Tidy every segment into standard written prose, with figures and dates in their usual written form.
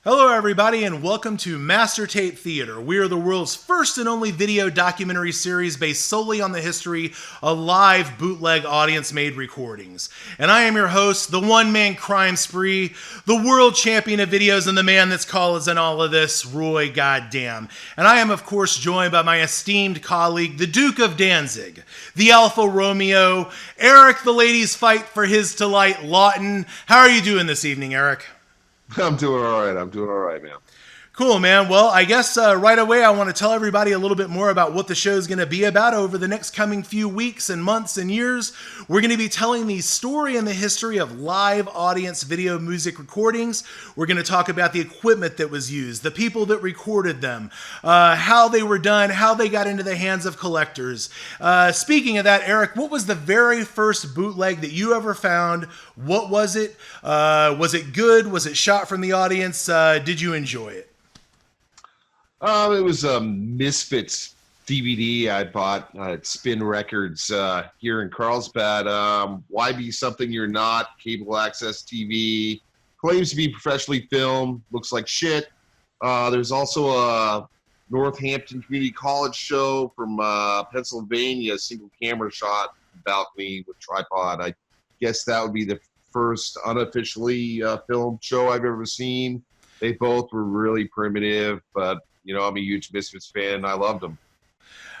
Hello, everybody, and welcome to Master Tape Theater. We are the world's first and only video documentary series based solely on the history of live bootleg audience-made recordings. And I am your host, the one-man crime spree, the world champion of videos, and the man that's causing all of this, Roy Goddamn. And I am, of course, joined by my esteemed colleague, the Duke of Danzig, the Alpha Romeo, Eric, the ladies fight for his delight, Lawton. How are you doing this evening, Eric? I'm doing all right, man. Cool, man. Well, I guess right away I want to tell everybody a little bit more about what the show is going to be about over the next coming few weeks and months and years. We're going to be telling the story and the history of live audience video music recordings. We're going to talk about the equipment that was used, the people that recorded them, how they were done, how they got into the hands of collectors. Speaking of that, Eric, what was the very first bootleg that you ever found? What was it? Was it good? Was it shot from the audience? Did you enjoy it? It was a Misfits DVD I bought at Spin Records here in Carlsbad. Why Be Something You're Not, cable access TV. Claims to be professionally filmed, looks like shit. There's also a Northampton Community College show from Pennsylvania, single camera shot, balcony with tripod. I guess that would be the first unofficially filmed show I've ever seen. They both were really primitive, but you know, I'm a huge Misfits fan, and I loved them.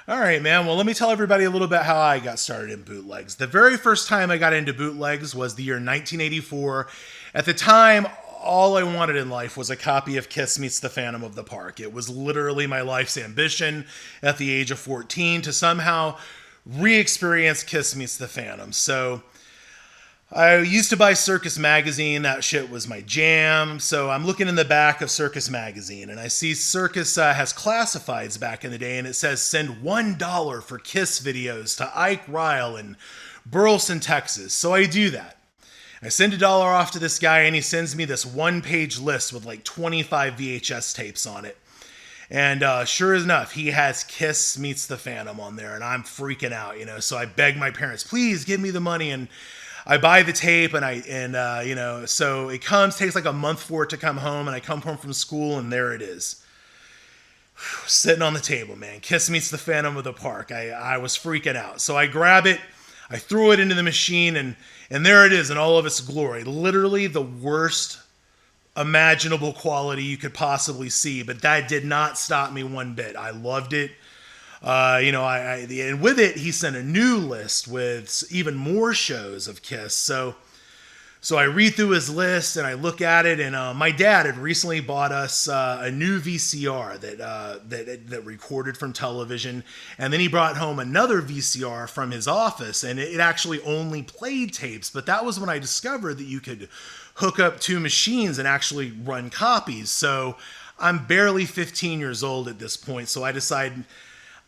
All right, man. Well, let me tell everybody a little bit how I got started in bootlegs. The very first time I got into bootlegs was the year 1984. At the time, all I wanted in life was a copy of Kiss Meets the Phantom of the Park. It was literally my life's ambition at the age of 14 to somehow re-experience Kiss Meets the Phantom. So I used to buy Circus Magazine. That shit was my jam. So I'm looking in the back of Circus Magazine, and I see Circus has classifieds back in the day, and it says send $1 for Kiss videos to Ike Ryle in Burleson, Texas. So I do that. I send $1 off to this guy, and he sends me this one-page list with like 25 VHS tapes on it. And sure enough, he has Kiss Meets the Phantom on there, and I'm freaking out, you know. So I beg my parents, please give me the money, and I buy the tape, and so it takes like a month for it to come home, and I come home from school, and there it is. Sitting on the table, man. Kiss Meets the Phantom of the Park. I was freaking out. So I grab it, I throw it into the machine, and there it is in all of its glory. Literally the worst imaginable quality you could possibly see, but that did not stop me one bit. I loved it. And with it, he sent a new list with even more shows of Kiss. So I read through his list and I look at it, and my dad had recently bought us a new VCR that recorded from television, and then he brought home another VCR from his office, and it actually only played tapes. But that was when I discovered that you could hook up two machines and actually run copies. So I'm barely 15 years old at this point, so I decided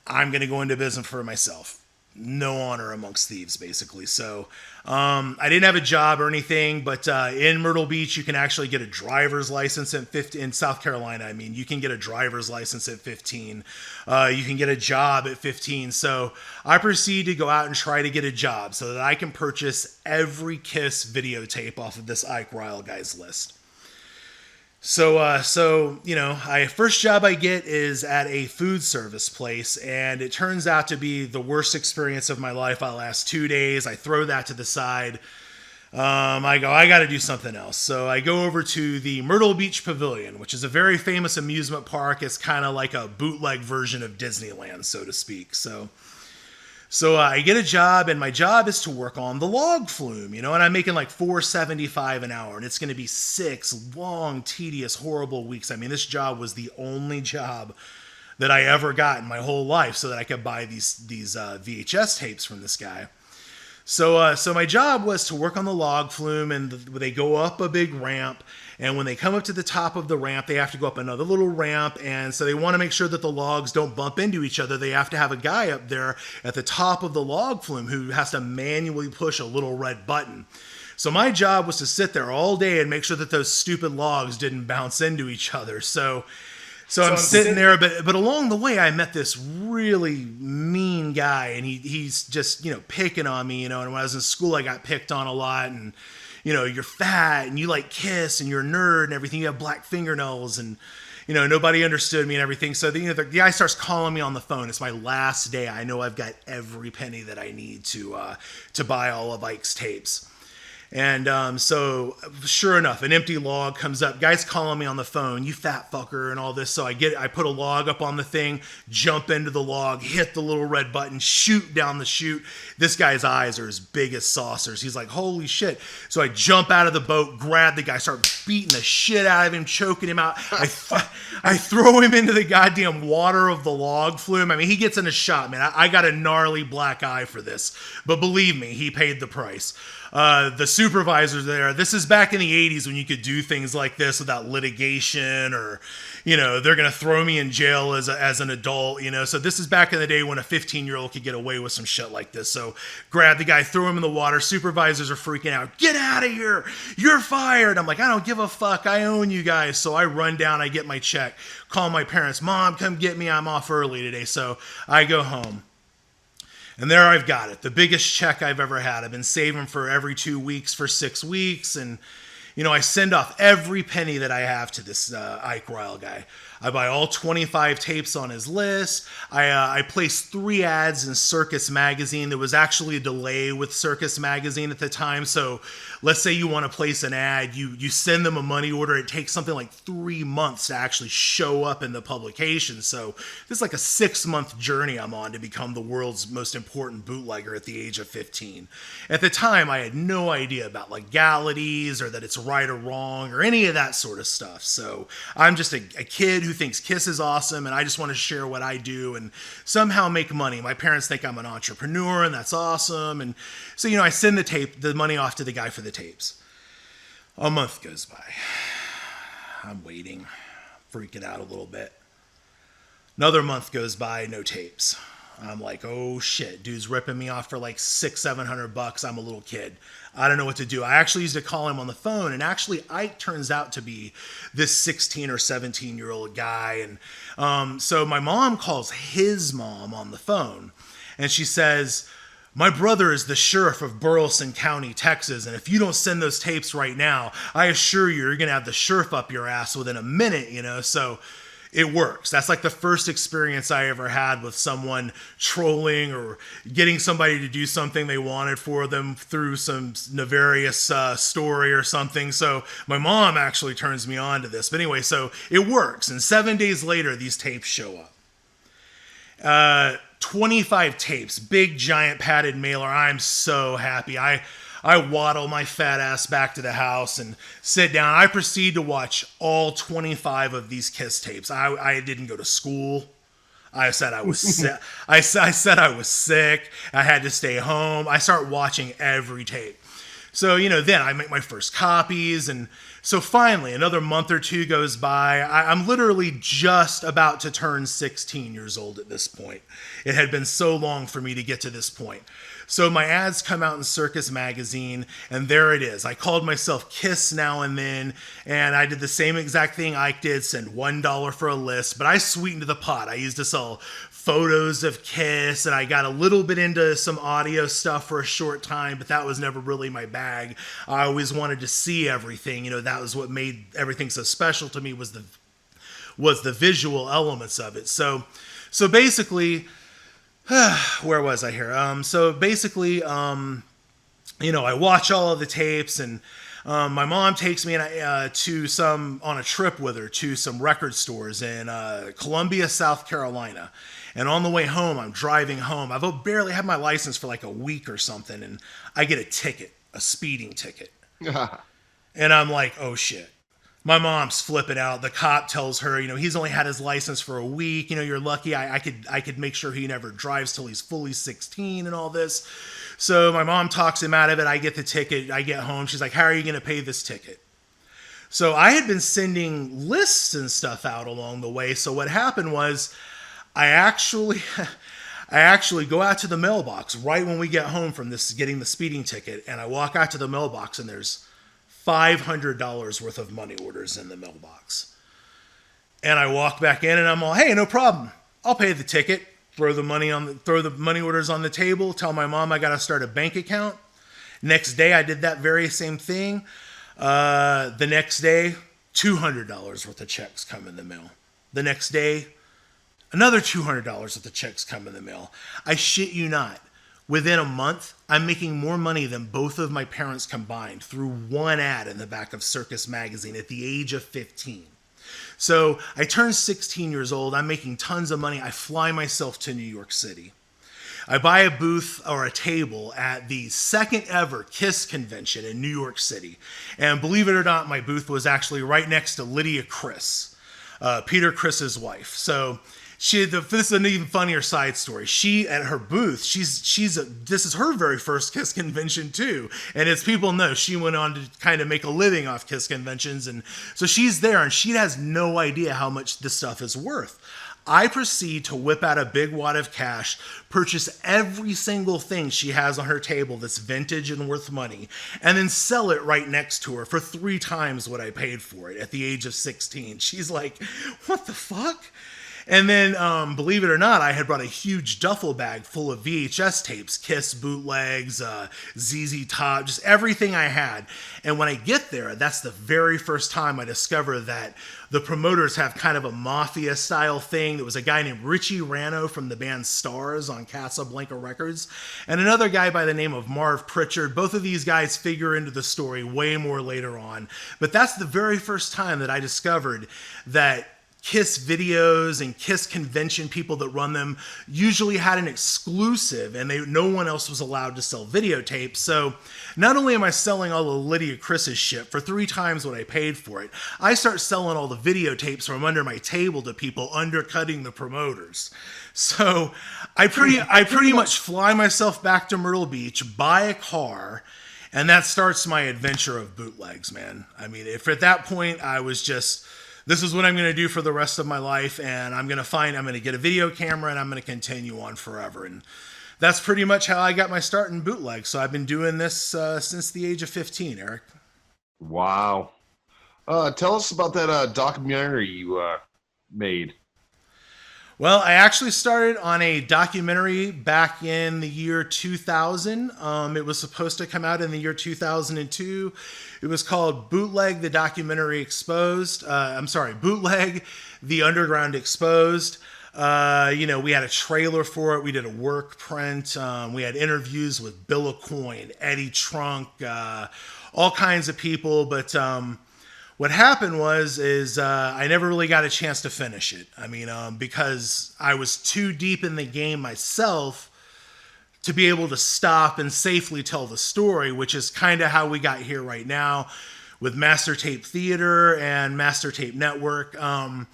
I'm going to go into business for myself. No honor amongst thieves, basically. So I didn't have a job or anything, but in Myrtle Beach, you can actually get a driver's license at 15. In South Carolina, I mean, you can get a driver's license at 15. You can get a job at 15. So I proceed to go out and try to get a job so that I can purchase every Kiss videotape off of this Ike Ryle guy's list. So first job I get is at a food service place, and it turns out to be the worst experience of my life. I last 2 days. I throw that to the side. I got to do something else. So I go over to the Myrtle Beach Pavilion, which is a very famous amusement park. It's kind of like a bootleg version of Disneyland, so to speak. So I get a job, and my job is to work on the log flume, and I'm making like $4.75 an hour, and it's going to be 6 long, tedious, horrible weeks. I mean, this job was the only job that I ever got in my whole life so that I could buy these VHS tapes from this guy. So my job was to work on the log flume, and they go up a big ramp, and when they come up to the top of the ramp, they have to go up another little ramp, and so they want to make sure that the logs don't bump into each other. They have to have a guy up there at the top of the log flume who has to manually push a little red button. So my job was to sit there all day and make sure that those stupid logs didn't bounce into each other. So I'm sitting there, but along the way, I met this really mean guy, and he's just, picking on me, and when I was in school, I got picked on a lot, and, you're fat and you like Kiss and you're a nerd and everything. You have black fingernails and, nobody understood me and everything. So the guy starts calling me on the phone. It's my last day. I know I've got every penny that I need to buy all of Ike's tapes. And so sure enough, an empty log comes up. Guy's calling me on the phone, you fat fucker, and all this. So I put a log up on the thing, jump into the log, hit the little red button, shoot down the chute. This guy's eyes are as big as saucers. He's like, holy shit. So I jump out of the boat, grab the guy, start beating the shit out of him, choking him out. I throw him into the goddamn water of the log flume. I mean, he gets in a shot, man. I got a gnarly black eye for this. But believe me, he paid the price. The supervisors there, this is back in the 80s when you could do things like this without litigation or, they're going to throw me in jail as an adult, So this is back in the day when a 15-year-old could get away with some shit like this. So grab the guy, throw him in the water. Supervisors are freaking out. Get out of here. You're fired. I'm like, I don't give a fuck. I own you guys. So I run down. I get my check. Call my parents. Mom, come get me. I'm off early today. So I go home. And there I've got it. The biggest check I've ever had. I've been saving for every 2 weeks for 6 weeks. And, I send off every penny that I have to this Ike Ryle guy. I buy all 25 tapes on his list. I placed 3 ads in Circus Magazine. There was actually a delay with Circus Magazine at the time. So let's say you want to place an ad. You send them a money order. It takes something like 3 months to actually show up in the publication. So this is like a 6-month journey I'm on to become the world's most important bootlegger at the age of 15. At the time, I had no idea about legalities or that it's right or wrong or any of that sort of stuff. So I'm just a kid who thinks Kiss is awesome, and I just want to share what I do and somehow make money. My parents think I'm an entrepreneur, and that's awesome. And so, I send the money off to the guy for the tapes. A month goes by. I'm waiting, freaking out a little bit. Another month goes by, no tapes. I'm like, oh shit, dude's ripping me off for like $600-700. I'm a little kid. I don't know what to do. I actually used to call him on the phone, and actually Ike turns out to be this 16 or 17-year-old guy. And so my mom calls his mom on the phone, and she says, my brother is the sheriff of Burleson County, Texas, and if you don't send those tapes right now, I assure you're going to have the sheriff up your ass within a minute, So it works. That's like the first experience I ever had with someone trolling or getting somebody to do something they wanted for them through some nefarious story or something. So my mom actually turns me on to this. But anyway, so it works. And 7 days later, these tapes show up. 25 tapes, big giant padded mailer. I'm so happy. I waddle my fat ass back to the house and sit down. I proceed to watch all 25 of these Kiss tapes. I didn't go to school. I said I was sick. I said I was sick. I had to stay home. I start watching every tape. So, then I make my first copies. And so finally, another month or two goes by. I'm literally just about to turn 16 years old at this point. It had been so long for me to get to this point. So my ads come out in Circus Magazine, and there it is. I called myself Kiss Now and Then, and I did the same exact thing Ike did, send $1 for a list, but I sweetened the pot. I used to sell photos of Kiss, and I got a little bit into some audio stuff for a short time, but that was never really my bag. I always wanted to see everything. That was what made everything so special to me, was the visual elements of it. So basically, where was I here? So basically, I watch all of the tapes, and my mom takes me on a trip with her to some record stores in Columbia, South Carolina. And on the way home, I'm driving home. I've barely had my license for like a week or something, and I get a speeding ticket. And I'm like, oh shit. My mom's flipping out. The cop tells her, he's only had his license for a week. You're lucky. I could make sure he never drives till he's fully 16 and all this. So my mom talks him out of it. I get the ticket. I get home. She's like, how are you going to pay this ticket? So I had been sending lists and stuff out along the way. So what happened was I actually go out to the mailbox right when we get home from this, getting the speeding ticket. And I walk out to the mailbox, and there's $500 worth of money orders in the mailbox. And I walk back in, and I'm all, hey, no problem. I'll pay the ticket, throw the money orders on the table, tell my mom I got to start a bank account. Next day, I did that very same thing. The next day, $200 worth of checks come in the mail. The next day, another $200 worth of checks come in the mail. I shit you not. Within a month, I'm making more money than both of my parents combined through one ad in the back of Circus Magazine at the age of 15. So I turned 16 years old. I'm making tons of money. I fly myself to New York City. I buy a booth or a table at the second ever KISS convention in New York City. And believe it or not, my booth was actually right next to Lydia Criss, Peter Criss's wife. So this is an even funnier side story. She, at her booth, this is her very first KISS convention too. And as people know, she went on to kind of make a living off KISS conventions. And so she's there and she has no idea how much this stuff is worth. I proceed to whip out a big wad of cash, purchase every single thing she has on her table that's vintage and worth money, and then sell it right next to her for 3 times what I paid for it at the age of 16. She's like, what the fuck? And then, believe it or not, I had brought a huge duffel bag full of VHS tapes, KISS bootlegs, ZZ Top, just everything I had. And when I get there, that's the very first time I discover that the promoters have kind of a mafia style thing. There was a guy named Richie Rano from the band Stars on Casablanca Records, and another guy by the name of Marv Pritchard. Both of these guys figure into the story way more later on. But that's the very first time that I discovered that KISS videos and KISS convention people that run them usually had an exclusive and no one else was allowed to sell videotapes. So not only am I selling all of Lydia Criss's shit for 3 times what I paid for it, I start selling all the videotapes from under my table to people undercutting the promoters. So I pretty much fly myself back to Myrtle Beach, buy a car, and that starts my adventure of bootlegs, man. I mean, if at that point I was just, this is what I'm going to do for the rest of my life, and I'm going to get a video camera, and I'm going to continue on forever. And that's pretty much how I got my start in bootleg. So I've been doing this since the age of 15, Eric. Wow. Tell us about that documentary you made. Well, I actually started on a documentary back in the year 2000. It was supposed to come out in the year 2002. It was called Bootleg, the Documentary Exposed. Bootleg, the Underground Exposed. We had a trailer for it. We did a work print. We had interviews with Bill Aucoin, Eddie Trunk, all kinds of people. But what happened was I never really got a chance to finish it. I mean, because I was too deep in the game myself to be able to stop and safely tell the story, which is kind of how we got here right now with Master Tape Theater and Master Tape Network. I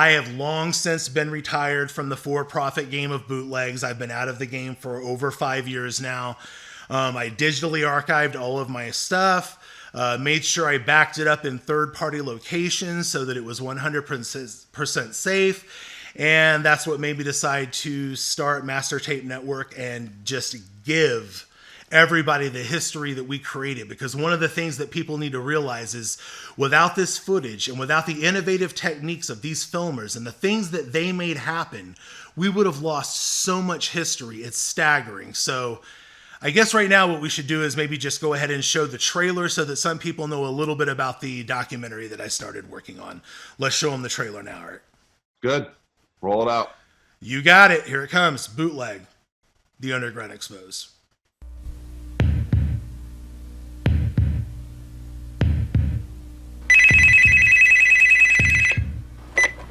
have long since been retired from the for-profit game of bootlegs. I've been out of the game for over 5 years now. I digitally archived all of my stuff. Made sure I backed it up in third-party locations so that it was 100% safe. And that's what made me decide to start Master Tape Network and just give everybody the history that we created. Because one of the things that people need to realize is without this footage and without the innovative techniques of these filmers and the things that they made happen, we would have lost so much history. It's staggering. So I guess right now what we should do is maybe just go ahead and show the trailer so that some people know a little bit about the documentary that I started working on. Let's show them the trailer now, Art. Good. Roll it out. You got it. Here it comes. Bootleg, the Underground Exposed.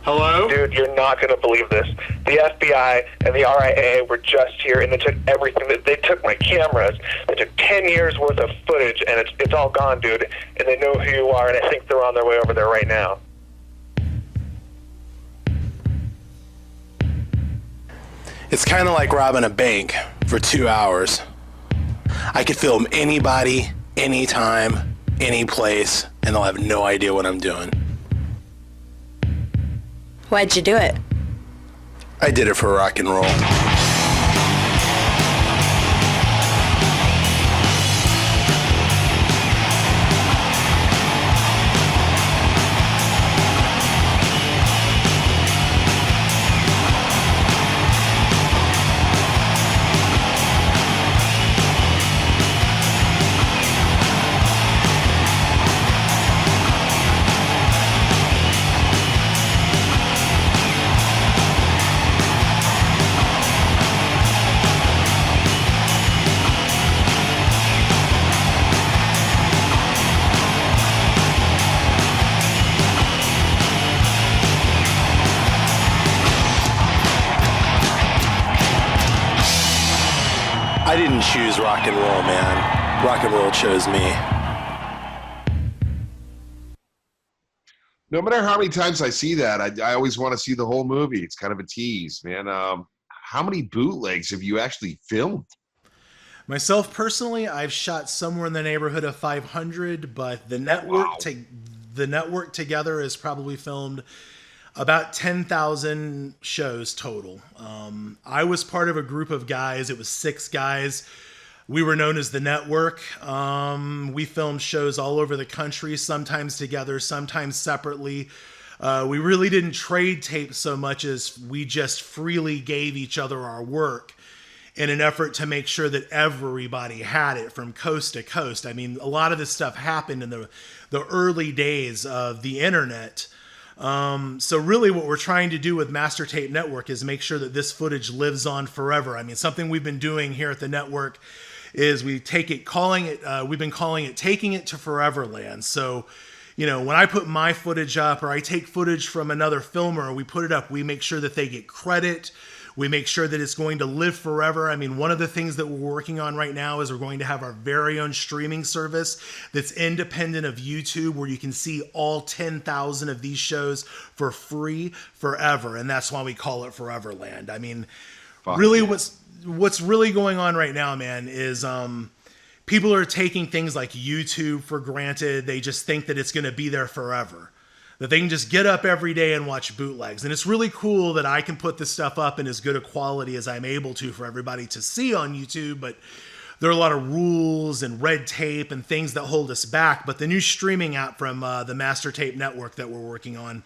Hello? Dude, you're not going to believe this. The FBI and the RIA were just here, and they took everything. They took my cameras. They took 10 years worth of footage, and it's all gone, dude. And they know who you are, and I think they're on their way over there right now. It's kind of like robbing a bank for 2 hours. I could film anybody, anytime, any place, and they'll have no idea what I'm doing. Why'd you do it? I did it for rock and roll. I didn't choose rock and roll, man. Rock and roll chose me. No matter how many times I see that, I always want to see the whole movie. It's kind of a tease, man. How many bootlegs have you actually filmed? Myself personally, I've shot somewhere in the neighborhood of 500, but the network the network together has probably filmed about 10,000 shows total. I was part of a group of guys. It was 6 guys. We were known as the network. We filmed shows all over the country, sometimes together, sometimes separately. We really didn't trade tapes so much as we just freely gave each other our work in an effort to make sure that everybody had it from coast to coast. I mean, a lot of this stuff happened in the early days of the internet. So really what we're trying to do with Master Tape Network is make sure that this footage lives on forever. I mean, something we've been doing here at the network is we've been calling it taking it to Foreverland. So, you know, when I put my footage up or I take footage from another filmer, we put it up, we make sure that they get credit. We make sure that it's going to live forever. I mean, one of the things that we're working on right now is we're going to have our very own streaming service that's independent of YouTube, where you can see all 10,000 of these shows for free forever. And that's why we call it Foreverland. I mean, really what's really going on right now, man, is people are taking things like YouTube for granted. They just think that it's going to be there forever, that they can just get up every day and watch bootlegs. And it's really cool that I can put this stuff up in as good a quality as I'm able to for everybody to see on YouTube, but there are a lot of rules and red tape and things that hold us back. But the new streaming app from the Master Tape Network that we're working on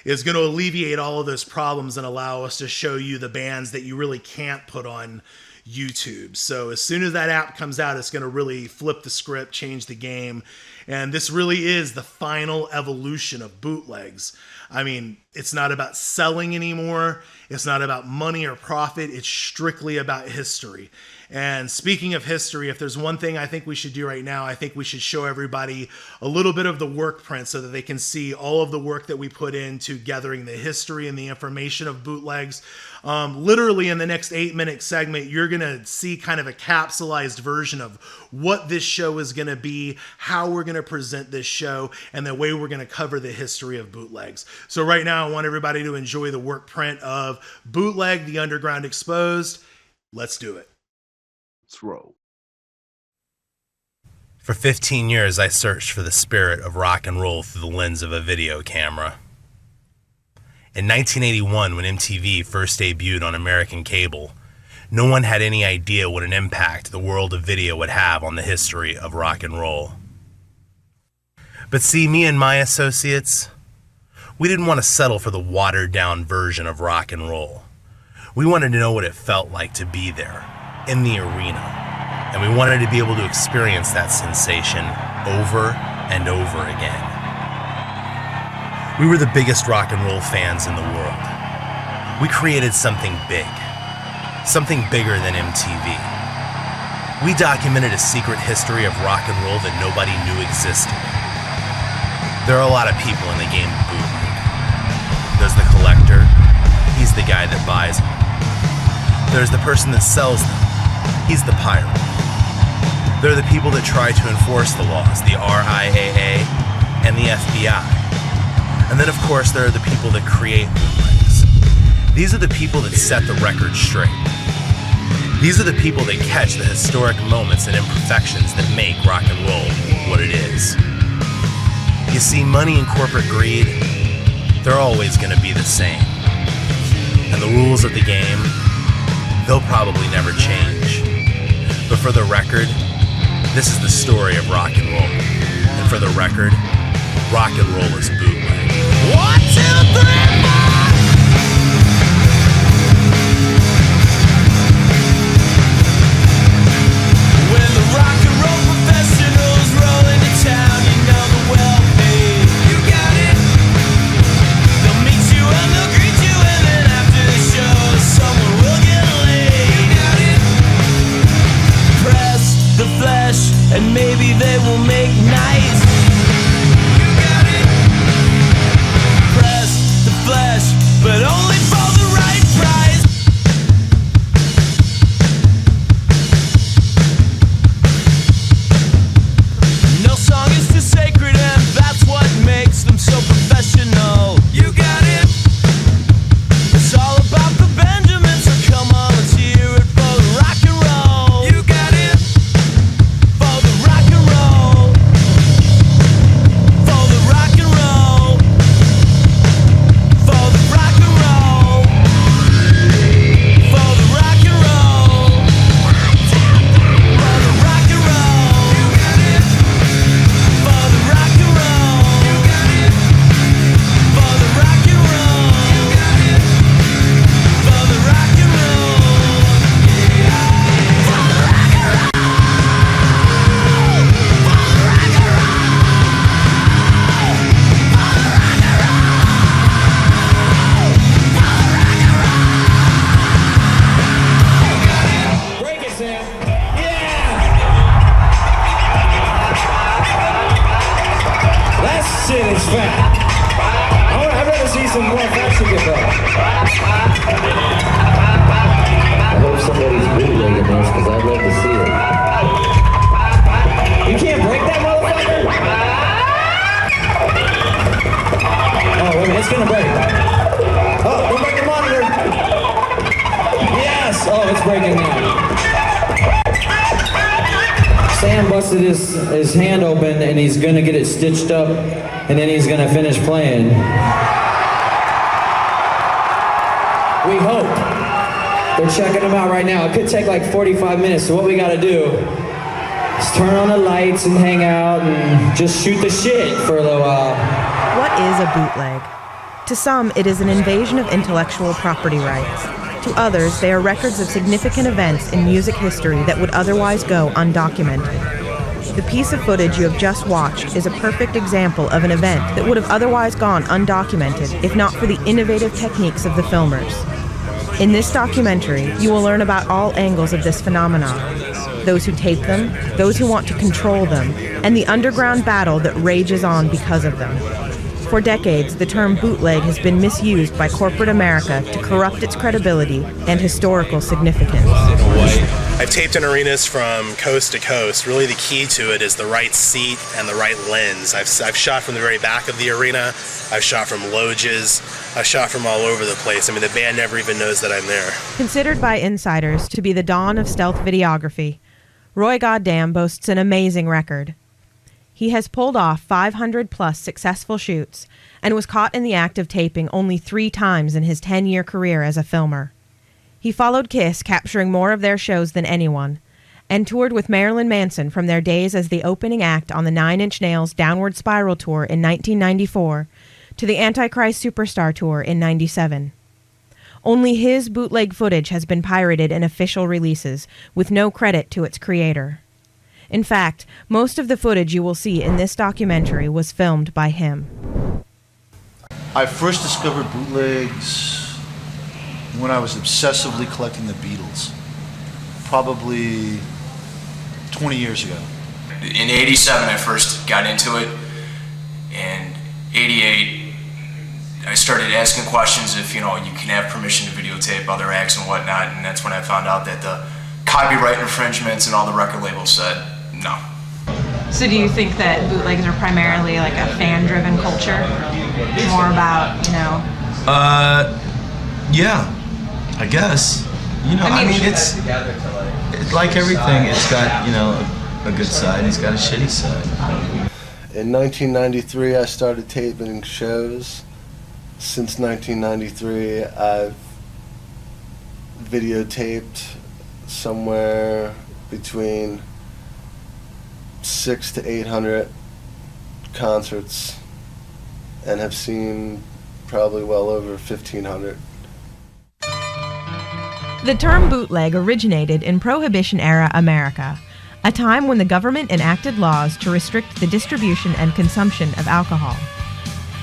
is going to alleviate all of those problems and allow us to show you the bands that you really can't put on YouTube. So as soon as that app comes out, it's going to really flip the script, change the game. And this really is the final evolution of bootlegs. I mean, it's not about selling anymore. It's not about money or profit. It's strictly about history. And speaking of history, if there's one thing I think we should do right now, I think we should show everybody a little bit of the work print so that they can see all of the work that we put into gathering the history and the information of bootlegs. Literally in the next 8-minute segment, you're going to see kind of a capsulized version of what this show is going to be, how we're going to present this show, and the way we're going to cover the history of bootlegs. So right now, I want everybody to enjoy the work print of Bootleg, The Underground Exposed. Let's do it. Let's roll. For 15 years, I searched for the spirit of rock and roll through the lens of a video camera. In 1981, when MTV first debuted on American cable, no one had any idea what an impact the world of video would have on the history of rock and roll. But see, me and my associates, we didn't want to settle for the watered-down version of rock and roll. We wanted to know what it felt like to be there, in the arena, and we wanted to be able to experience that sensation over and over again. We were the biggest rock and roll fans in the world. We created something big, something bigger than MTV. We documented a secret history of rock and roll that nobody knew existed. There are a lot of people in the game of bootleg. There's the collector, he's the guy that buys them. There's the person that sells them, he's the pirate. There are the people that try to enforce the laws, the RIAA and the FBI. And then, of course, there are the people that create bootlegs. These are the people that set the record straight. These are the people that catch the historic moments and imperfections that make rock and roll what it is. You see, money and corporate greed, they're always going to be the same. And the rules of the game, they'll probably never change. But for the record, this is the story of rock and roll. And for the record, rock and roll is bootleg. 1, 2, 3, 4! When the rock and roll professionals roll into town, you know the well-paid. You got it. They'll meet you and they'll greet you, and then after the show, someone will get laid. You got it. Press the flesh, and maybe they will make nice. You got it. break. Oh, don't break the monitor. Yes. Oh, it's breaking now. Sam busted his hand open, and he's gonna get it stitched up, and then he's gonna finish playing. We hope. They're checking him out right now. It could take like 45 minutes, so what we gotta do is turn on the lights and hang out and just shoot the shit for a little while. What is a bootleg? To some, it is an invasion of intellectual property rights. To others, they are records of significant events in music history that would otherwise go undocumented. The piece of footage you have just watched is a perfect example of an event that would have otherwise gone undocumented if not for the innovative techniques of the filmers. In this documentary, you will learn about all angles of this phenomenon: those who tape them, those who want to control them, and the underground battle that rages on because of them. For decades, the term bootleg has been misused by corporate America to corrupt its credibility and historical significance. I've taped in arenas from coast to coast. Really the key to it is the right seat and the right lens. I've shot from the very back of the arena. I've shot from loges. I've shot from all over the place. I mean, the band never even knows that I'm there. Considered by insiders to be the dawn of stealth videography, Roy Goddamn boasts an amazing record. He has pulled off 500-plus successful shoots and was caught in the act of taping only 3 times in his 10-year career as a filmer. He followed Kiss, capturing more of their shows than anyone, and toured with Marilyn Manson from their days as the opening act on the Nine Inch Nails Downward Spiral Tour in 1994 to the Antichrist Superstar Tour in '97. Only his bootleg footage has been pirated in official releases, with no credit to its creator. In fact, most of the footage you will see in this documentary was filmed by him. I first discovered bootlegs when I was obsessively collecting the Beatles, probably 20 years ago. In '87, I first got into it, and '88, I started asking questions if, you can have permission to videotape other acts and whatnot, and that's when I found out that the copyright infringements and all the record labels said no. So do you think that bootlegs are primarily like a fan-driven culture? More about, Yeah, I guess. It's like everything. It's got, a good side and it's got a shitty side. In 1993, I started taping shows. Since 1993, I've videotaped somewhere between 600 to 800 concerts and have seen probably well over 1,500. The term bootleg originated in Prohibition-era America, a time when the government enacted laws to restrict the distribution and consumption of alcohol.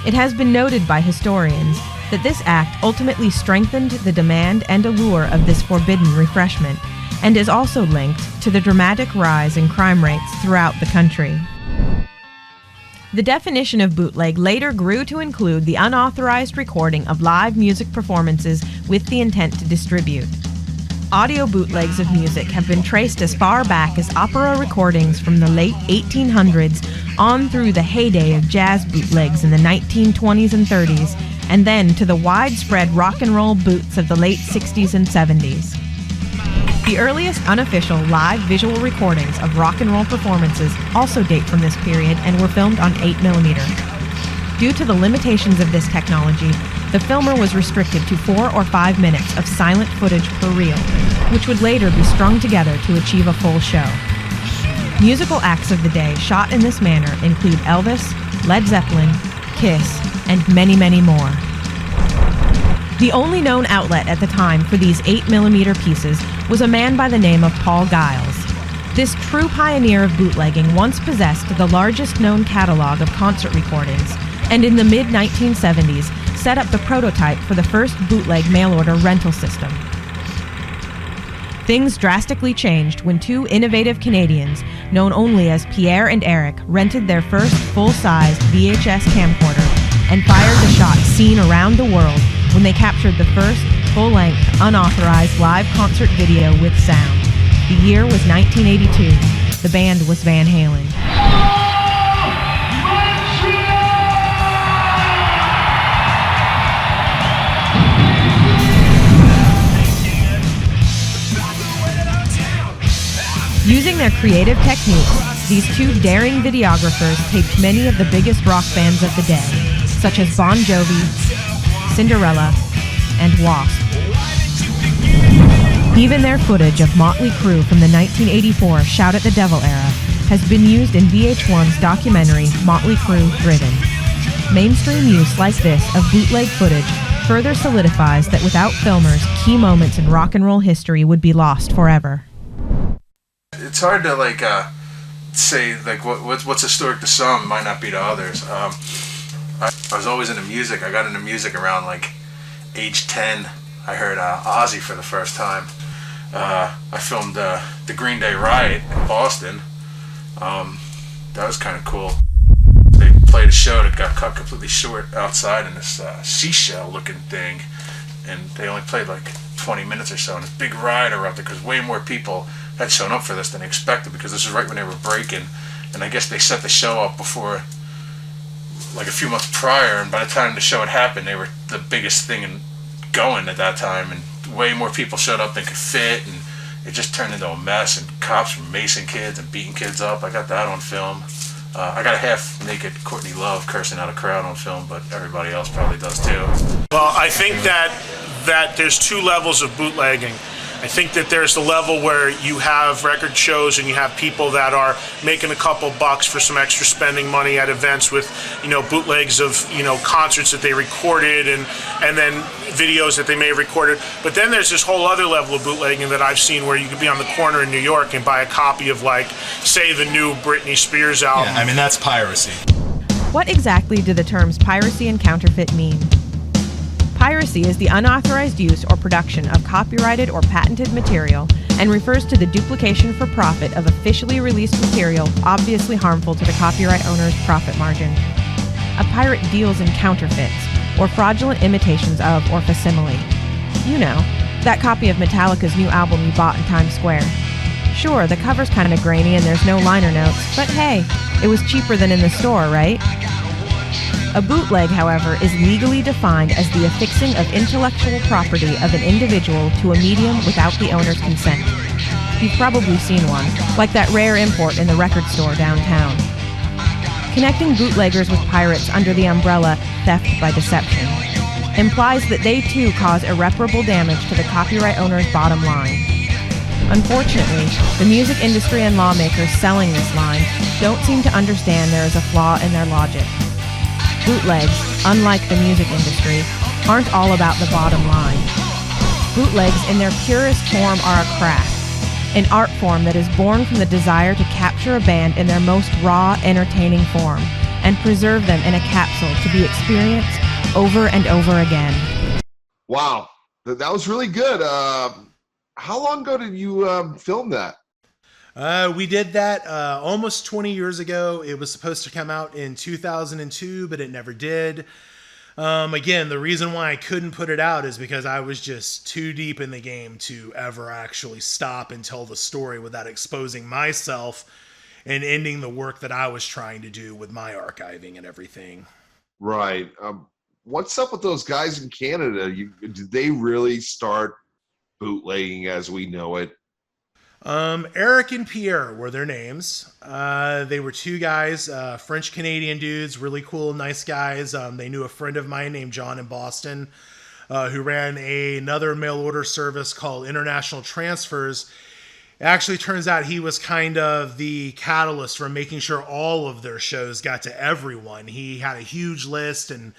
It has been noted by historians that this act ultimately strengthened the demand and allure of this forbidden refreshment, and is also linked to the dramatic rise in crime rates throughout the country. The definition of bootleg later grew to include the unauthorized recording of live music performances with the intent to distribute. Audio bootlegs of music have been traced as far back as opera recordings from the late 1800s on through the heyday of jazz bootlegs in the 1920s and 30s, and then to the widespread rock and roll boots of the late 60s and 70s. The earliest unofficial live visual recordings of rock and roll performances also date from this period and were filmed on 8mm. Due to the limitations of this technology, the filmer was restricted to 4 or 5 minutes of silent footage per reel, which would later be strung together to achieve a full show. Musical acts of the day shot in this manner include Elvis, Led Zeppelin, Kiss, and many, many more. The only known outlet at the time for these 8mm pieces was a man by the name of Paul Giles. This true pioneer of bootlegging once possessed the largest known catalog of concert recordings, and in the mid-1970s set up the prototype for the first bootleg mail-order rental system. Things drastically changed when 2 innovative Canadians, known only as Pierre and Eric, rented their first full-sized VHS camcorder and fired the shot seen around the world when they captured the first full-length, unauthorized live concert video with sound. The year was 1982. The band was Van Halen. Using their creative techniques, these two daring videographers taped many of the biggest rock bands of the day, such as Bon Jovi, Cinderella, and Wasp. Even their footage of Motley Crue from the 1984 Shout at the Devil era has been used in VH1's documentary Motley Crue Driven. Mainstream use like this of bootleg footage further solidifies that without filmers, key moments in rock and roll history would be lost forever. It's hard to say what's historic to some might not be to others. I was always into music. I got into music around age 10. I heard Ozzy for the first time. I filmed the Green Day riot in Boston. That was kind of cool. They played a show that got cut completely short outside in this seashell looking thing, and they only played 20 minutes or so, and this big riot erupted because way more people had shown up for this than expected, because this was right when they were breaking, and I guess they set the show up before a few months prior, and by the time the show had happened, they were the biggest thing going at that time, and way more people showed up than could fit, and it just turned into a mess, and cops were macing kids and beating kids up. I got that on film. I got a half-naked Courtney Love cursing out a crowd on film, but everybody else probably does too. Well, I think that there's two levels of bootlegging. I think that there's the level where you have record shows and you have people that are making a couple bucks for some extra spending money at events with, bootlegs of, concerts that they recorded and then videos that they may have recorded. But then there's this whole other level of bootlegging that I've seen where you could be on the corner in New York and buy a copy of, say, the new Britney Spears album. Yeah, that's piracy. What exactly do the terms piracy and counterfeit mean? Piracy is the unauthorized use or production of copyrighted or patented material and refers to the duplication for profit of officially released material obviously harmful to the copyright owner's profit margin. A pirate deals in counterfeits, or fraudulent imitations of or facsimile. That copy of Metallica's new album you bought in Times Square. Sure, the cover's kind of grainy and there's no liner notes, but hey, it was cheaper than in the store, right? A bootleg, however, is legally defined as the affixing of intellectual property of an individual to a medium without the owner's consent. You've probably seen one, like that rare import in the record store downtown. Connecting bootleggers with pirates under the umbrella theft by deception implies that they too cause irreparable damage to the copyright owner's bottom line. Unfortunately, the music industry and lawmakers selling this line don't seem to understand there is a flaw in their logic. Bootlegs, unlike the music industry, aren't all about the bottom line. Bootlegs in their purest form are a craft, an art form that is born from the desire to capture a band in their most raw, entertaining form and preserve them in a capsule to be experienced over and over again. Wow, that was really good. How long ago did you film that? We did that almost 20 years ago. It was supposed to come out in 2002, but it never did. Again, the reason why I couldn't put it out is because I was just too deep in the game to ever actually stop and tell the story without exposing myself and ending the work that I was trying to do with my archiving and everything. Right. What's up with those guys in Canada? Did they really start bootlegging as we know it? Eric and Pierre were their names. They were two guys, French-Canadian dudes, really cool, nice guys. They knew a friend of mine named John in Boston, who ran another mail order service called International Transfers. It actually turns out he was kind of the catalyst for making sure all of their shows got to everyone. He had a huge list, and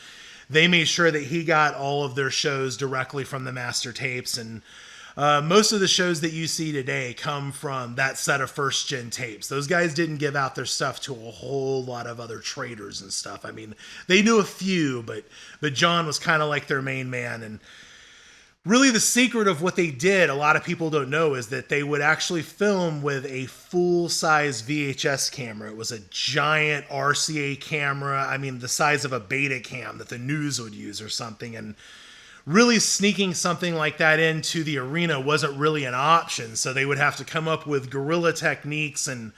they made sure that he got all of their shows directly from the master tapes, and most of the shows that you see today come from that set of first-gen tapes. Those guys didn't give out their stuff to a whole lot of other traders and stuff. I mean, they knew a few, but John was kind of like their main man. And really the secret of what they did, a lot of people don't know, is that they would actually film with a full-size VHS camera. It was a giant RCA camera, I mean, the size of a Betacam that the news would use or something, and really sneaking something like that into the arena wasn't really an option, so they would have to come up with guerrilla techniques and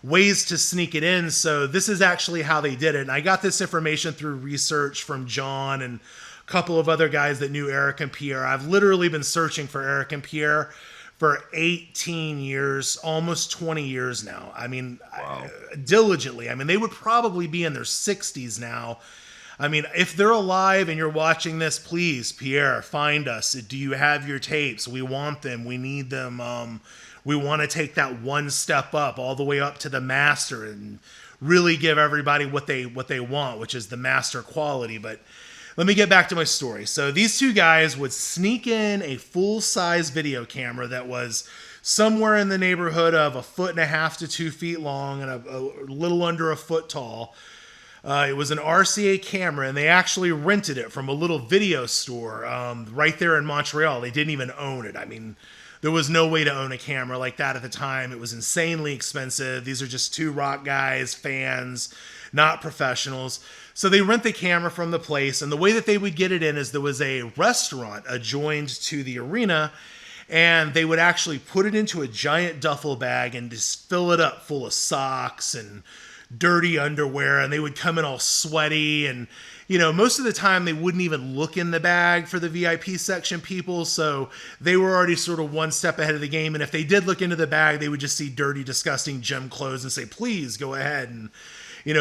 ways to sneak it in. So this is actually how they did it, and I got this information through research from John and a couple of other guys that knew Eric and Pierre. I've literally been searching for Eric and Pierre for 18 years, almost 20 years now. I mean, diligently. I mean, they would probably be in their 60s now. I mean, if they're alive and you're watching this, please, Pierre, find us. Do you have your tapes? We want them. We need them. We want to take that one step up, all the way up to the master, and really give everybody what they want, which is the master quality. But let me get back to my story. So these two guys would sneak in a full-size video camera that was somewhere in the neighborhood of 1.5 to 2 feet long and a little under a foot tall. It was an RCA camera, and they actually rented it from a little video store right there in Montreal. They didn't even own it. I mean, there was no way to own a camera like that at the time. It was insanely expensive. These are just two rock guys, fans, not professionals. So they rent the camera from the place, and the way that they would get it in is there was a restaurant adjoined to the arena, and they would actually put it into a giant duffel bag and just fill it up full of socks and dirty underwear, and they would come in all sweaty, and most of the time they wouldn't even look in the bag for the VIP section people, so they were already sort of one step ahead of the game. And if they did look into the bag, they would just see dirty, disgusting gym clothes and say, please go ahead. And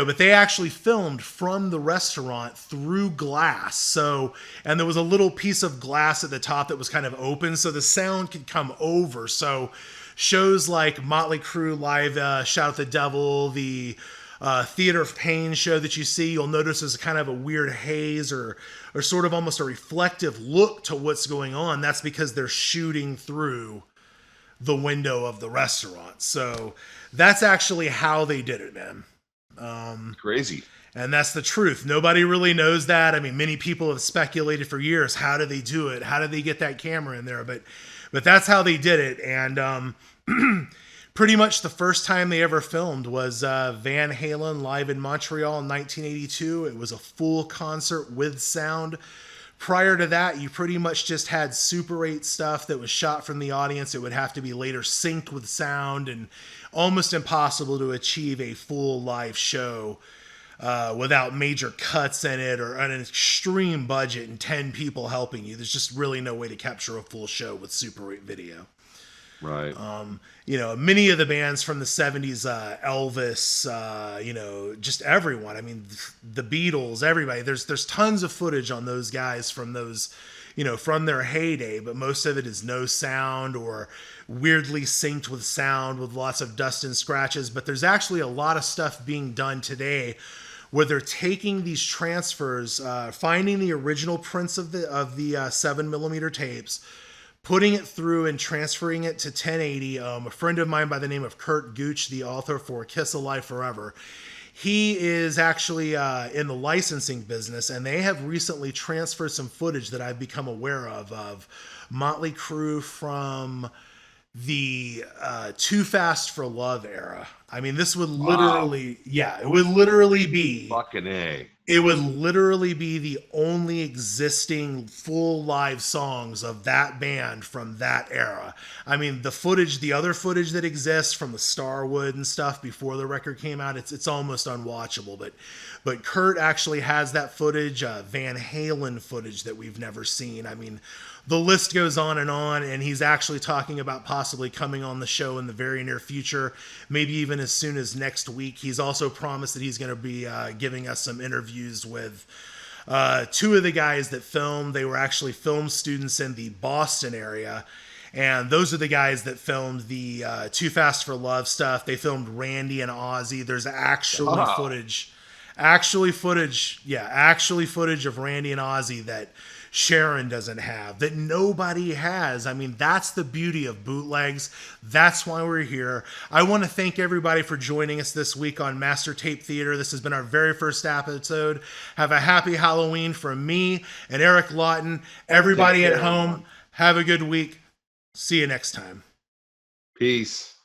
but they actually filmed from the restaurant through glass. And there was a little piece of glass at the top that was kind of open, so the sound could come over. So shows like Motley Crue live, Shout at the Devil, the Theater of Pain show that you see, you'll notice there's kind of a weird haze or sort of almost a reflective look to what's going on. That's because they're shooting through the window of the restaurant. So that's actually how they did it, man. Crazy. And that's the truth. Nobody really knows that. I mean, many people have speculated for years, how did they do it? How did they get that camera in there? But that's how they did it. And pretty much the first time they ever filmed was Van Halen live in Montreal in 1982. It was a full concert with sound. Prior to that, you pretty much just had Super 8 stuff that was shot from the audience. It would have to be later synced with sound, and almost impossible to achieve a full live show without major cuts in it or an extreme budget and 10 people helping you. There's just really no way to capture a full show with Super 8 video. Right. Many of the bands from the 70s, Elvis, just everyone. I mean, the Beatles, everybody. There's tons of footage on those guys from those, from their heyday, but most of it is no sound or weirdly synced with sound with lots of dust and scratches. But there's actually a lot of stuff being done today where they're taking these transfers, finding the original prints of the 7mm tapes, putting it through and transferring it to 1080. A friend of mine by the name of Kurt Gooch, the author for Kiss Alive Forever, he is actually in the licensing business, and they have recently transferred some footage that I've become aware of Motley Crue from the Too Fast for Love era. I mean, this would literally, it would literally be fucking A. It would literally be the only existing full live songs of that band from that era. I mean, the other footage that exists from the Starwood and stuff before the record came out, it's almost unwatchable. But Kurt actually has that footage, Van Halen footage that we've never seen. I mean, the list goes on, and he's actually talking about possibly coming on the show in the very near future, maybe even as soon as next week. He's also promised that he's going to be giving us some interviews with two of the guys that filmed. They were actually film students in the Boston area, and those are the guys that filmed the Too Fast for Love stuff. They filmed Randy and Ozzy. There's actually footage of Randy and Ozzy that Sharon doesn't have, that nobody has. I mean, that's the beauty of bootlegs. That's why we're here. I want to thank everybody for joining us this week on Master Tape Theater. This has been our very first episode. Have a happy Halloween from me and Eric Lawton. Everybody at home, have a good week. See you next time. Peace.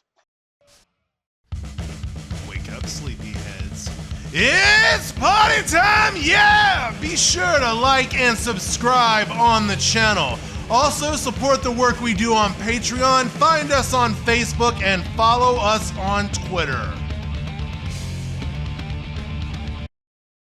Wake up, sleepyheads. It's party time, yeah! Be sure to like and subscribe on the channel. Also, support the work we do on Patreon, find us on Facebook, and follow us on Twitter.